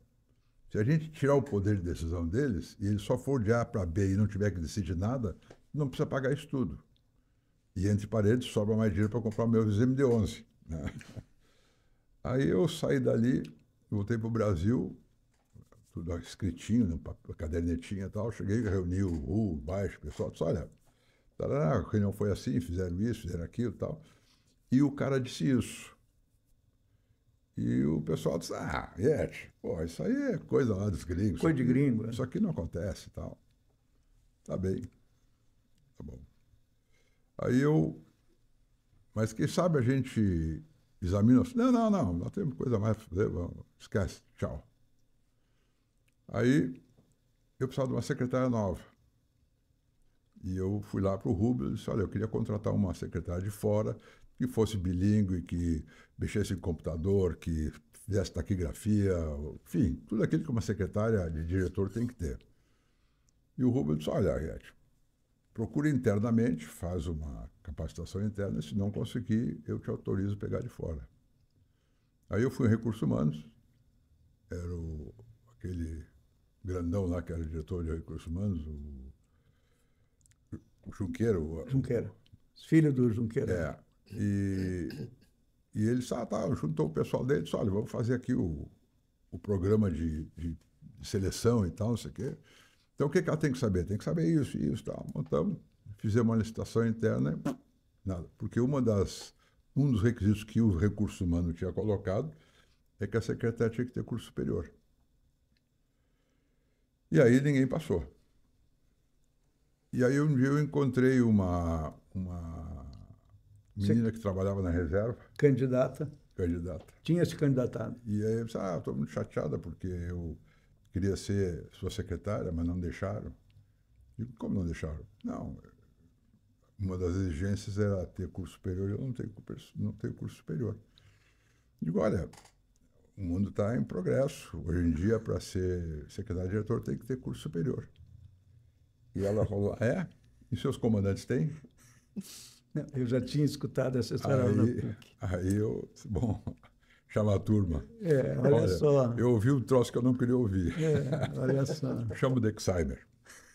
Se a gente tirar o poder de decisão deles, e ele só for de A para B e não tiver que decidir nada, não precisa pagar isso tudo. E entre paredes sobra mais dinheiro para comprar o meu MD-11. Né? Aí eu saí dali, voltei para o Brasil, tudo escritinho, né, cadernetinha e tal. Cheguei, reuni o baixo, o pessoal disse, olha, a reunião foi assim, fizeram isso, fizeram aquilo e tal. E o cara disse isso. E o pessoal disse, pô, isso aí é coisa lá dos gringos. Coisa de gringo. Isso aqui não acontece e tal. Tá bem. Tá bom. Aí mas quem sabe a gente examina, não, nós temos coisa mais para fazer, vamos, esquece, tchau. Aí eu precisava de uma secretária nova. E eu fui lá para o Rubens e disse, olha, eu queria contratar uma secretária de fora que fosse bilíngue, que mexesse em computador, que fizesse taquigrafia, enfim, tudo aquilo que uma secretária de diretor tem que ter. E o Rubens disse, olha, Ariete, procura internamente, faz uma capacitação interna, se não conseguir, eu te autorizo a pegar de fora. Aí eu fui em Recursos Humanos, era aquele grandão lá que era diretor de Recursos Humanos, o Junqueira. Junqueira, filho do Junqueira. E ele juntou o pessoal dele e disse, olha, vamos fazer aqui o programa de seleção e tal, não sei o quê. Então, o que ela tem que saber? Tem que saber isso, tal. Montamos, fizemos uma licitação interna, nada. Porque um dos requisitos que o Recurso Humano tinha colocado é que a secretária tinha que ter curso superior. E aí ninguém passou. E aí um dia eu encontrei uma menina que trabalhava na reserva. Candidata. Tinha se candidatado. E aí eu disse, estou muito chateada porque eu queria ser sua secretária, mas não deixaram. Digo, como não deixaram? Não, uma das exigências era ter curso superior e eu não tenho curso superior. Digo, olha, o mundo está em progresso. Hoje em dia, para ser secretário-diretor, tem que ter curso superior. E ela falou, E seus comandantes têm? Eu já tinha escutado essa história. Aí eu disse, bom, chama a turma. Olha só. Eu ouvi um troço que eu não queria ouvir. Olha só. Chama o Dexheimer.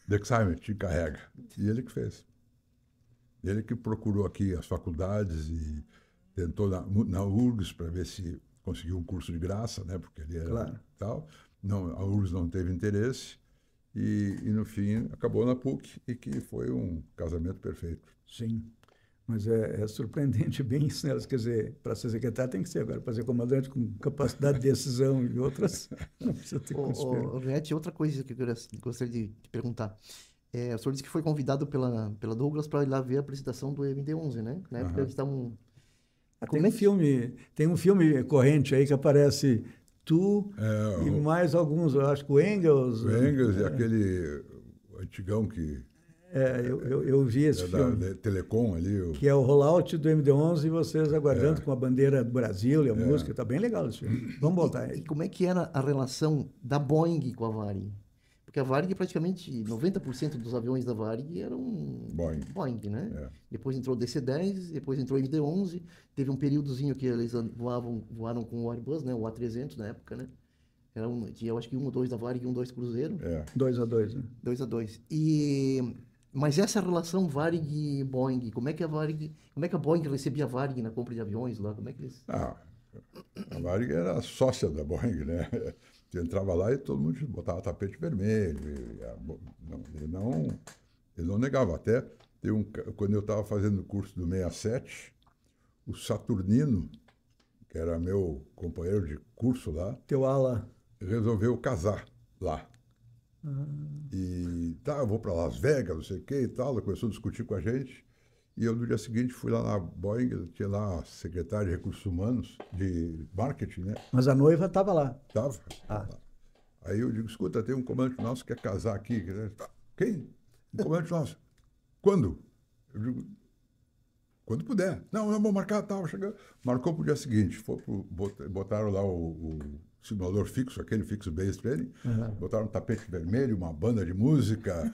Dexheimer te encarrega. E ele que fez. Ele que procurou aqui as faculdades e tentou na URGS para ver se conseguiu um curso de graça, né? Porque ele era tal. Não, a URGS não teve interesse. E no fim, acabou na PUC e que foi um casamento perfeito. Sim. Mas é surpreendente bem isso, né? Quer dizer, para ser secretário tem que ser, agora para ser comandante com capacidade de decisão e outras, não precisa ter conhecimento. Riet, outra coisa que eu gostaria de te perguntar. O senhor disse que foi convidado pela Douglas para ir lá ver a apresentação do MD-11, né? Na época eles estavam... Tem um filme corrente aí que aparece tu e mais alguns, eu acho que o Engels. O Engels e aquele antigão que... eu vi esse filme. Da Telecom ali. Que é o rollout do MD-11 e vocês aguardando com a bandeira do Brasil e a música. Está bem legal esse filme. Vamos voltar aí. E como é que era a relação da Boeing com a Varig? Porque a Varig, praticamente 90% dos aviões da Varig eram Boeing, né? Depois entrou o DC-10, depois entrou o MD-11. Teve um períodozinho que eles voaram com o Airbus, né? O A300 na época, né? Tinha, eu acho que 1 ou 2 da Varig e 1 ou 2 Cruzeiro. 2-2, né? 2-2. Mas essa relação Varig e Boeing, como é que a Boeing recebia a Varig na compra de aviões lá? Como é que eles... A Varig era sócia da Boeing, né? Você entrava lá e todo mundo botava tapete vermelho. Ele não negava. Até quando eu estava fazendo o curso do 67, o Saturnino, que era meu companheiro de curso lá, Teu ala. resolveu casar lá. E eu vou para Las Vegas, não sei o que e tal. Ela começou a discutir com a gente. E eu, no dia seguinte, fui lá na Boeing, tinha lá a secretária de Recursos Humanos, de marketing, né? Mas a noiva estava lá. Estava. Aí eu digo, escuta, tem um comandante nosso que quer casar aqui. Quem? Um comandante nosso. Quando? Eu digo, quando puder. Não, vou marcar, estava chegando. Marcou para o dia seguinte. Botaram lá o simulador fixo, aquele fixo base training, botaram um tapete vermelho, uma banda de música,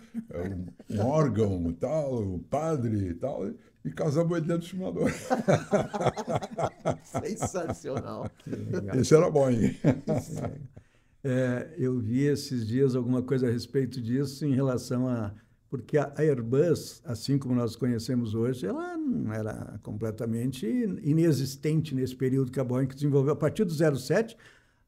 um órgão e tal, um padre e tal, e casamos ele dentro do simulador. Sensacional. Esse era Boeing. Eu vi esses dias alguma coisa a respeito disso em relação a... Porque a Airbus, assim como nós conhecemos hoje, ela não era completamente inexistente nesse período que a Boeing desenvolveu. A partir do 07,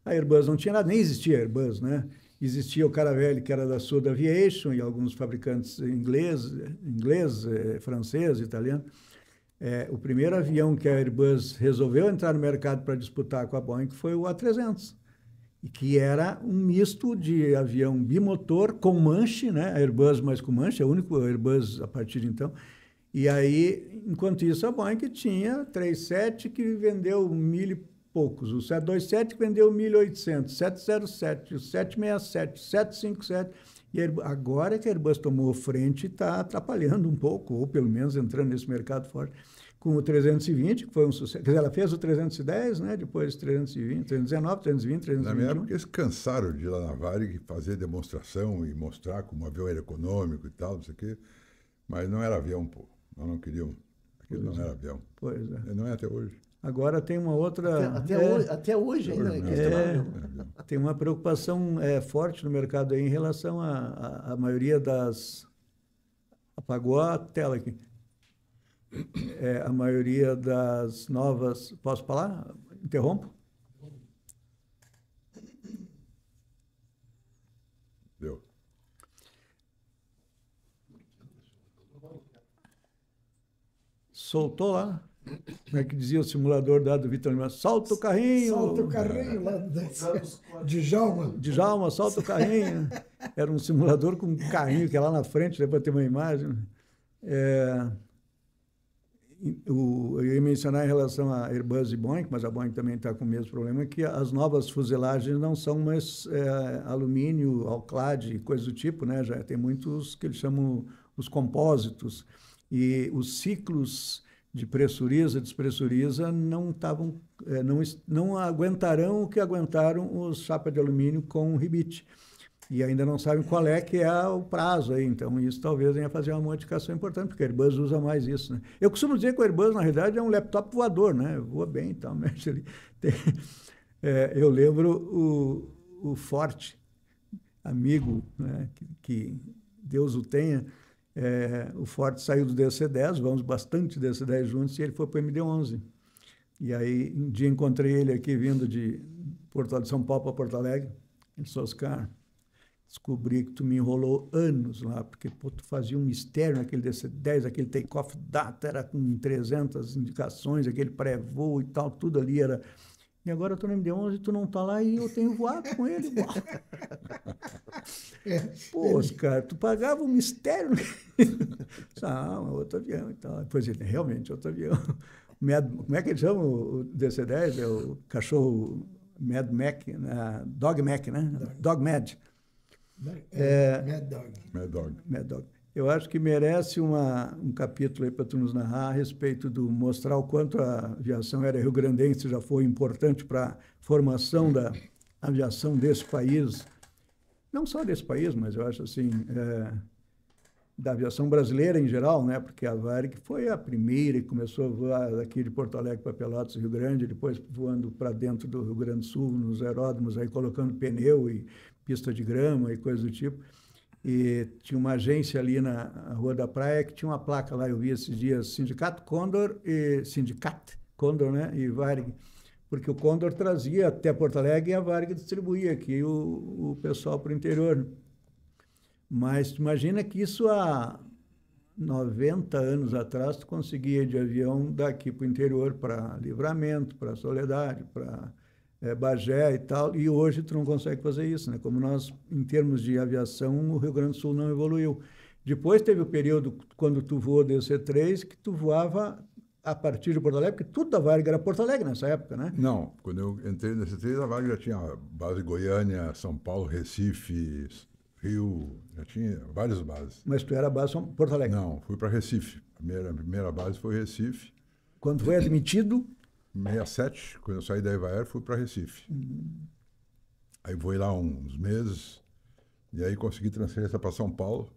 a Airbus não tinha nada, nem existia a Airbus, né? Existia o Caravelle, que era da Sud Aviation, e alguns fabricantes inglês, francês, italiano. O primeiro avião que a Airbus resolveu entrar no mercado para disputar com a Boeing foi o A300, que era um misto de avião bimotor com manche, né? Airbus mais com manche, é o único Airbus a partir de então. E aí, enquanto isso, a Boeing tinha 37 que vendeu 1.000 e poucos, o 727 que vendeu 1.800, 707, o 767, o 757, e agora que a Airbus tomou frente está atrapalhando um pouco, ou pelo menos entrando nesse mercado forte, com o 320, que foi um sucesso. Quer dizer, ela fez o 310, né? Depois 320, 319, 320, 321. Na minha época, eles cansaram de ir lá na Varig fazer demonstração e mostrar como o avião era econômico e tal, não sei o quê, mas não era avião, pô. Nós não queríamos. Aquilo não era avião. Pois é. Não é até hoje. Agora tem uma outra... Até hoje ainda. Tem uma preocupação forte no mercado aí em relação à maioria das... Apagou a tela aqui. A maioria das novas... Posso falar? Interrompo? Deu. Soltou lá? Como é que dizia o simulador do Vitor Lima? Solta o carrinho! Solta o carrinho lá de Djalma. Djalma, solta o carrinho. Era um simulador com um carrinho que é lá na frente, dá para ter uma imagem. Eu ia mencionar em relação a Airbus e Boeing, mas a Boeing também está com o mesmo problema, que as novas fuselagens não são mais alumínio, alclade, coisa do tipo, né? Já tem muitos que eles chamam os compósitos. E os ciclos de pressuriza, despressuriza, não aguentarão o que aguentaram os chapas de alumínio com ribite. E ainda não sabem qual que é o prazo aí. Então, isso talvez venha fazer uma modificação importante, porque a Airbus usa mais isso, né? Eu costumo dizer que o Airbus, na realidade, é um laptop voador, né? Voa bem e tal, mexe ali. Eu lembro o Forte, amigo, né? que Deus o tenha. O Forte saiu do DC-10, vamos bastante DC-10 juntos, e ele foi para o MD-11. E aí, um dia encontrei ele aqui, vindo de São Paulo para Porto Alegre. Ele disse, Oscar, descobri que tu me enrolou anos lá, porque pô, tu fazia um mistério naquele DC-10, aquele take-off data, era com 300 indicações, aquele pré-voo e tal, tudo ali era... E agora eu estou no MD-11 e tu não está lá e eu tenho voado com ele. Pô, cara, tu pagava um mistério. Ah, outro avião e tal. Depois ele, realmente, outro avião. Como é que ele chama o DC-10? É o cachorro Mad Mac, Dog Mac, né? Dog Mad. Mad Dog. Mad Dog. Mad Dog. Eu acho que merece um capítulo aí para tu nos narrar a respeito do mostrar o quanto a aviação aérea rio-grandense já foi importante para a formação da aviação desse país, não só desse país, mas eu acho assim, da aviação brasileira em geral, né? Porque a Varig foi a primeira que começou a voar daqui de Porto Alegre para Pelotas, Rio Grande, depois voando para dentro do Rio Grande do Sul, nos aeródromos, aí colocando pneu e pista de grama e coisa do tipo. E tinha uma agência ali na Rua da Praia que tinha uma placa lá, eu vi esses dias, Sindicato Condor e Sindicat Condor, né? E Varig, porque o Condor trazia até Porto Alegre e a Varig distribuía aqui o pessoal para o interior. Mas imagina que isso há 90 anos atrás tu conseguia ir de avião daqui para o interior, para Livramento, para Soledade, para Bagé e tal, e hoje tu não consegue fazer isso, né? Como nós, em termos de aviação, o Rio Grande do Sul não evoluiu. Depois teve o período, quando tu voou DC-3, que tu voava a partir de Porto Alegre, porque tudo da Varig era Porto Alegre nessa época, né? Não, quando eu entrei no DC-3, a Varig já tinha base em Goiânia, São Paulo, Recife, Rio, já tinha várias bases. Mas tu era a base em Porto Alegre? Não, fui para Recife. A primeira base foi Recife. Quando foi admitido... 67, quando eu saí da Eva Air, fui para Recife. Aí voei lá uns meses, e aí consegui transferência para São Paulo,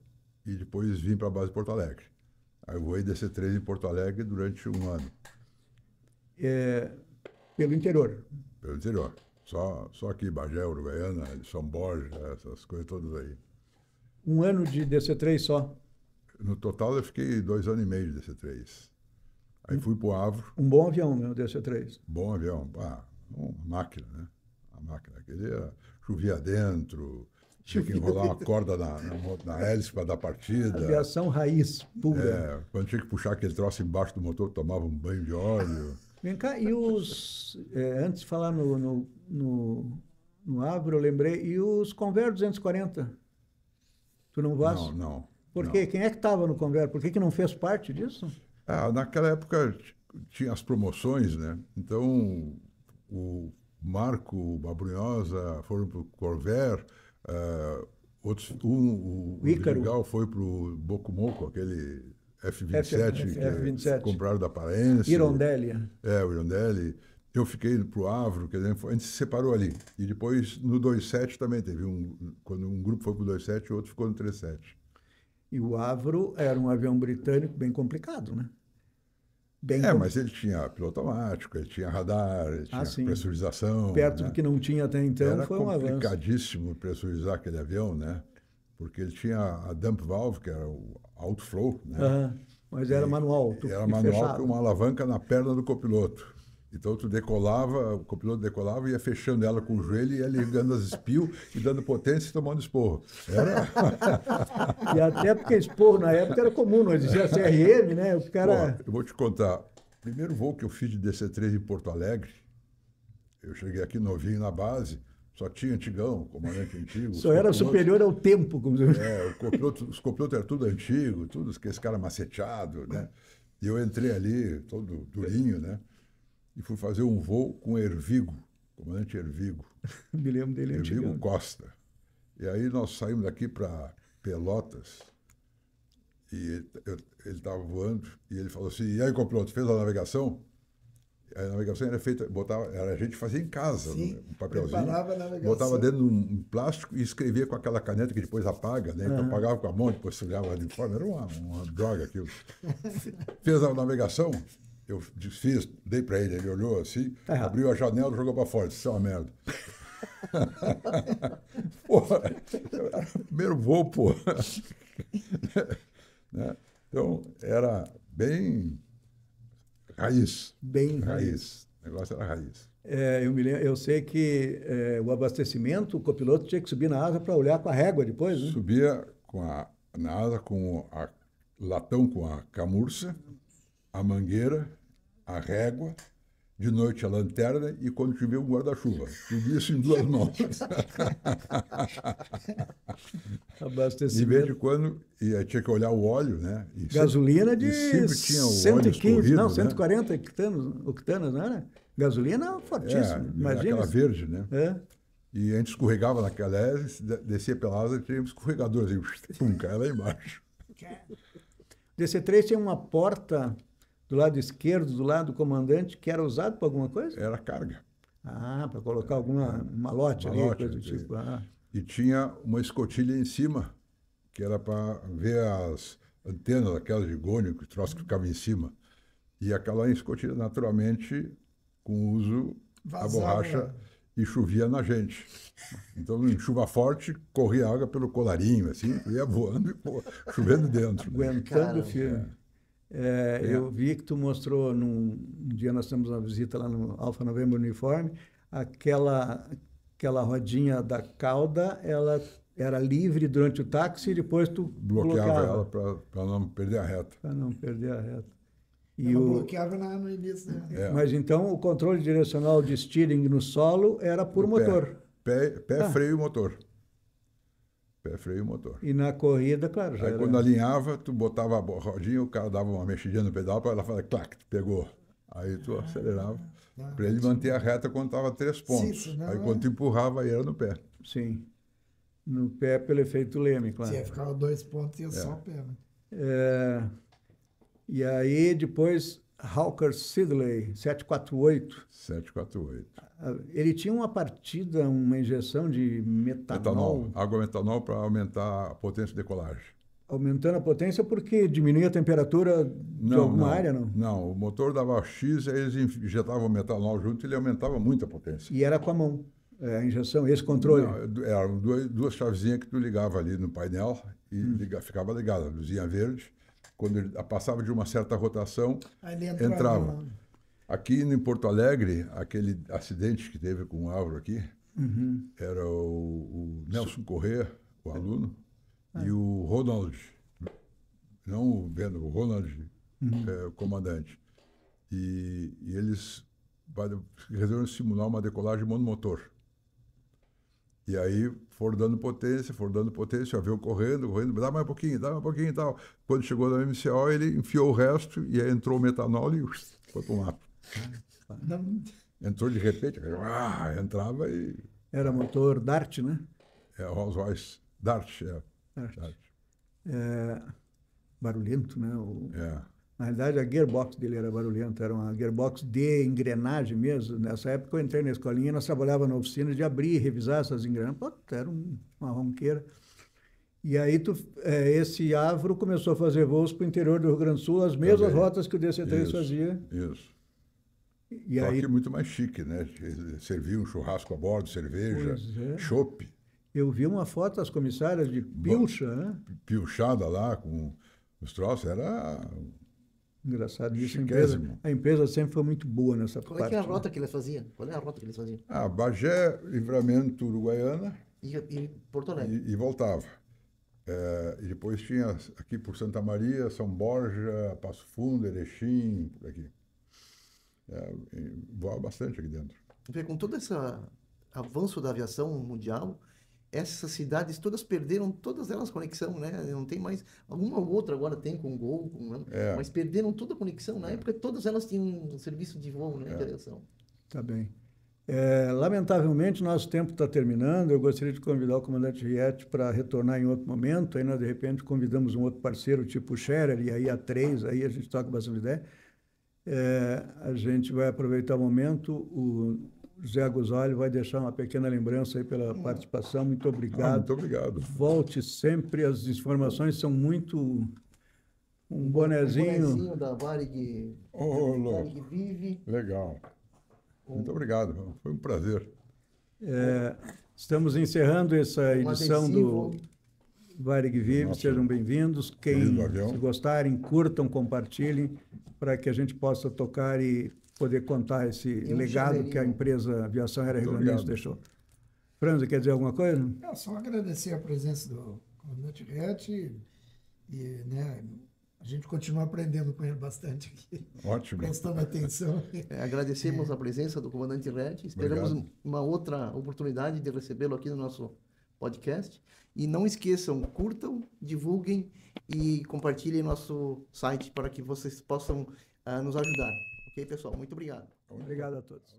e depois vim para a base de Porto Alegre. Aí eu voei DC-3 em Porto Alegre durante um ano. Pelo interior? Pelo interior. Só aqui, Bagé, Uruguaiana, São Borja, essas coisas todas aí. Um ano de DC-3 só? No total eu fiquei 2 anos e meio de DC-3. Aí fui para o Avro. Um bom avião, né, o DC-3. Bom avião. Uma máquina, né? A máquina. Aquele chovia dentro, tinha que enrolar uma corda na hélice para dar partida. Aviação raiz, pura. Quando tinha que puxar aquele troço embaixo do motor, tomava um banho de óleo. Vem cá, e antes de falar no Avro, eu lembrei, e os Convair 240? Tu não voaste? Não. Por quê? Quem é que estava no Convair? Por que não fez parte disso? Naquela época tinha as promoções, né? Então, o Marco, o Abrunhosa foram para o Corvair, o Vidigal foi para o Bocumoco, aquele F-27 que compraram da Paraense. Irondelli. O Irondelli. Eu fiquei para o Avro, quer dizer, a gente se separou ali. E depois, no 27 também teve quando um grupo foi para o 27, o outro ficou no 37. E o Avro era um avião britânico bem complicado, né? Mas ele tinha piloto automático, ele tinha radar, ele tinha pressurização. Perto né? do que não tinha até então, foi um avanço. Era complicadíssimo pressurizar aquele avião, né? Porque ele tinha a dump valve, que era o outflow, né? Mas era manual. Era manual com uma alavanca na perna do copiloto. Então, tu decolava, o copiloto decolava e ia fechando ela com o joelho e ia ligando as espios e dando potência e tomando esporro. E até porque esporro na época era comum, não existia CRM, né? O cara... eu vou te contar. O primeiro voo que eu fiz de DC-3 em Porto Alegre, eu cheguei aqui novinho na base, só tinha antigão, comandante antigo. Só era superior ao tempo. Como os copilotos eram tudo antigo, tudo esse cara maceteado, né? E eu entrei ali, todo durinho, né? E fui fazer um voo com o Ervigo, comandante Ervigo. Me lembro dele antigo. Ervigo Costa. E aí nós saímos daqui para Pelotas, e ele estava voando, e ele falou assim, e aí, copiloto, fez a navegação? A navegação era feita, a gente fazia em casa, Sim, um papelzinho, preparava a navegação. botava dentro de um plástico e escrevia com aquela caneta que depois apaga, né? Então apagava com a mão, depois olhava lá de fora, era uma droga aquilo. Fez a navegação, eu fiz, dei para ele olhou assim, abriu a janela e jogou para fora, disse, isso é uma merda. Porra, era o primeiro voo, pô. Né? Então, era bem raiz. Bem raiz. O negócio era raiz. Eu sei que o abastecimento, o copiloto tinha que subir na asa para olhar com a régua depois, né? Subia na asa com a latão com a camurça, a mangueira, a régua, de noite a lanterna e quando chovia um guarda-chuva. Tudo isso em 2 mãos. Abastecimento. De vez em quando tinha que olhar o óleo, né? Gasolina de sempre tinha o 115, óleo escorrido, não, né? 140 octanos, não era? Gasolina fortíssima, imagina. Aquela verde, né? É. E a gente escorregava naquela asa, descia pela asa e tinha um escorregador, assim, pum, caia lá embaixo. O DC-3 tinha uma porta do lado esquerdo, do lado do comandante, que era usado para alguma coisa? Era carga. Ah, para colocar alguma malote ali, Malote, coisa do tipo. Ah. E tinha uma escotilha em cima, que era para ver as antenas, aquelas de gônio, que troço que ficava em cima. E aquela escotilha, naturalmente, com o uso da borracha, e chovia na gente. Então, em chuva forte, corria água pelo colarinho, assim, ia voando e chovendo dentro. Aguentando o filme. Eu vi que tu mostrou, um dia nós temos uma visita lá no Alfa November Uniforme, aquela rodinha da cauda, ela era livre durante o táxi e depois tu bloqueava ela para não perder a reta. Para não perder a reta. E bloqueava no início, né? Mas então o controle direcional de steering no solo era por motor. Pé, freio e motor. Pé, freio e motor. E na corrida, claro, já Aí era... quando alinhava, tu botava a rodinha, o cara dava uma mexidinha no pedal para ela falar, clac, pegou. Aí tu acelerava para ele manter a reta quando estava 3 pontos. Sim, aí quando tu empurrava, aí era no pé. Sim. No pé pelo efeito Leme, claro. Sim, ficava 2 pontos e ia só o pé, né? E aí depois Hawker Siddeley 748. 748. Ele tinha uma partida, uma injeção de metanol. Água metanol para aumentar a potência de decolagem. Aumentando a potência porque diminuía a temperatura de alguma área, não? Não, o motor dava X, aí eles injetavam metanol junto e ele aumentava muito a potência. E era com a mão, a injeção, esse controle? Não, eram 2 chavezinhas que tu ligava ali no painel e ficava ligada, luzinha verde. Quando ele passava de uma certa rotação, ele entrava. Aqui em Porto Alegre, aquele acidente que teve com o Álvaro aqui, era o Nelson Corrêa, o aluno, e o Ronald, não o Beno, o Ronald, o comandante. E eles resolveram simular uma decolagem monomotor. E aí foram dando potência, o avião correndo, dá mais um pouquinho e tal. Quando chegou na MCO, ele enfiou o resto e aí entrou o metanol e foi para o mato. Entrou de repente, entrava e... Era motor Dart, né? Rolls-Royce. Dart. Barulhento, né? Na realidade, a gearbox dele era barulhenta, era uma gearbox de engrenagem mesmo. Nessa época eu entrei na escolinha, nós trabalhávamos na oficina de abrir e revisar essas engrenagens. Era uma ronqueira. E aí esse Avro começou a fazer voos para o interior do Rio Grande do Sul, as mesmas rotas que o DC-3 fazia. Isso. E Só aí, que muito mais chique, né? Servia um churrasco a bordo, cerveja, chopp. Eu vi uma foto das comissárias de pilcha, né? Pilchada lá, com os troços, era... Engraçado isso. A Chiquésimo. empresa sempre foi muito boa nessa parte. Qual é que é a rota que eles faziam? Qual é a rota que eles faziam? Bagé, Livramento, Uruguaiana. E Porto Alegre. E voltava. E depois tinha aqui por Santa Maria, São Borja, Passo Fundo, Erechim, por aqui. Voava bastante aqui dentro. Com todo esse avanço da aviação mundial, essas cidades todas perderam, todas elas conexão, né? Não tem mais, alguma ou outra agora tem com Gol, mas perderam toda a conexão. Na época todas elas tinham um serviço de voo, né? De aviação. Tá bem. Lamentavelmente, nosso tempo está terminando. Eu gostaria de convidar o comandante Riet para retornar em outro momento. Aí nós, de repente, convidamos um outro parceiro, tipo o Scherer, e aí a 3, aí a gente toca bastante ideia. A gente vai aproveitar o momento. O José Aguzoli vai deixar uma pequena lembrança aí pela participação. Muito obrigado. Muito obrigado. Volte sempre, as informações são muito... Um bonezinho da Varig, Varig Vive. Legal. Muito obrigado. Foi um prazer. Estamos encerrando essa edição do Varig Vive. Sejam bem-vindos. Quem se gostarem, curtam, compartilhem, para que a gente possa tocar e poder contar esse legado que a empresa Aviação Aérea Rio Grande do Sul deixou. Franzi, quer dizer alguma coisa? Só agradecer a presença do comandante Rett e né, a gente continua aprendendo com ele bastante aqui. Ótimo. Prestando atenção. Agradecemos a presença do comandante Rett. Esperamos uma outra oportunidade de recebê-lo aqui no nosso podcast. E não esqueçam, curtam, divulguem e compartilhem nosso site para que vocês possam nos ajudar. Ok, pessoal? Muito obrigado. Obrigado a todos.